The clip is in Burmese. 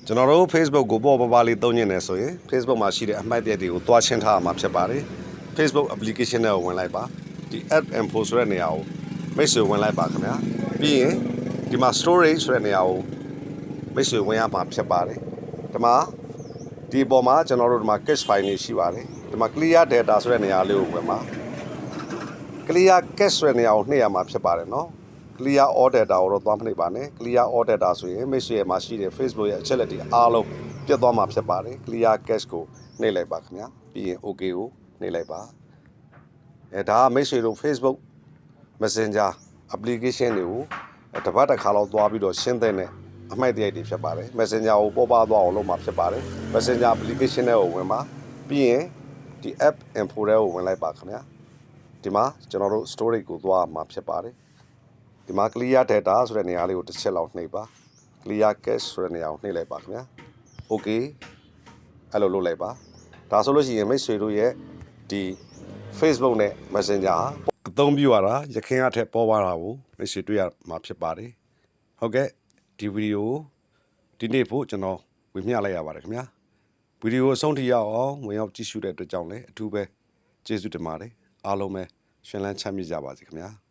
ကျွန်တော်တို့ Facebook ကိုပေါ်ပါလေးသုံးညနေဆိုရင် Facebook မှာရှိတဲ့အမှတ်တရတွေကိုတွားချင်းထားမှာဖြစ်ပါတယ် Facebook application နဲ့ဝင်လိုက်ပါဒီ app info ဆိုတဲ့နေရာကိုမိတ်ဆွေဝင်လိုက်ပါခင်ဗျာပြီးရင်ဒီမှာ storage ဆိုတဲ့နေရာကိုမိတ်ဆွေဝင်ရမှာဖြစ်ပါတယ်ဒီမှာဒီပေါ်မှာကျွန်တော်တို့ဒီမှာ cache file တွေရှိပါတယ်ဒီမှာ clear data ဆိုတဲ့နေရာလေးကိုဝင်ပါ clear cache ဆိုတဲ့နေရာကိုနှိပ်ရမှာဖြစ်ပါတယ်နော်clear all data ကိုတော့သွားမနှိပ်ပါနဲ့ clear all data ဆိုရင်မိတ်ဆွေရဲ့မှာရှိတဲ့ Facebook ရဲ့အချက်လက်တွေအားလုံးပြတ်သွားမှာဖြစ်ပါတယ် clear cache ကိုနှိပ်လိုက်ပါခင်ဗျာပြီးရင် OK ကိုနှိပ်လိုက်ပါဒါကမိတ်ဆွေတို့ Facebook Messenger application တွေကိုတစ်ပတ်တစ်ခါလောက်သွားပြီးတော့ရှင်းတဲ့အမှိုက်တရိုက်တွေဖြစ်ပါတယ် Messenger ကိုပေါ်ပါသွားအောင်လုပ်မှာဖြစ်ပါတယ် Messenger application တွေကိုဝင်ပါပြီးရင်ဒီ app info တွေကိုဝင်လိုက်ပါခင်ဗျာဒီမှာကျွန်တော်တို့ storage ကိုသွားမှာဖြစ်ပါတယ်ဒီမှာ clear data ဆိုတဲ့နေရာလေးကိုတစ်ချက်လောက်နှိပ်ပါ clear cache ဆိုတဲ့နေရာကိုနှိပ်လိုက်ပါခင်ဗျာ okay အဲ့လိုလုပ်လိုက်ပါဒါဆိုလို့ရှိရင်မိတ်ဆွေတို့ရဲ့ဒီ Facebook နဲ့ Messenger အသုံးပြုရတာရခင်အထက်ပေါ်ပါတာကိုမိတ်ဆွေတွေ့ရမှာဖြစ်ပါတယ်ဟုတ်ကဲ့ဒီဗီဒီယိုကိုဒီနေ့ဖို့ကျွန်တော်ဝေမျှလိုက်ရပါတယ်ခင်ဗျာဗီဒီယိုအဆုံးထိရအောင်ဝင်ရောက်ကြည့်ရှုတဲ့အတွက်ကြောင့်လည်းအထူးပဲကျေးဇူးတင်ပါတယ်အားလုံးပဲရှင်လန်းချမ်းမြေ့ကြပါစေခင်ဗျာ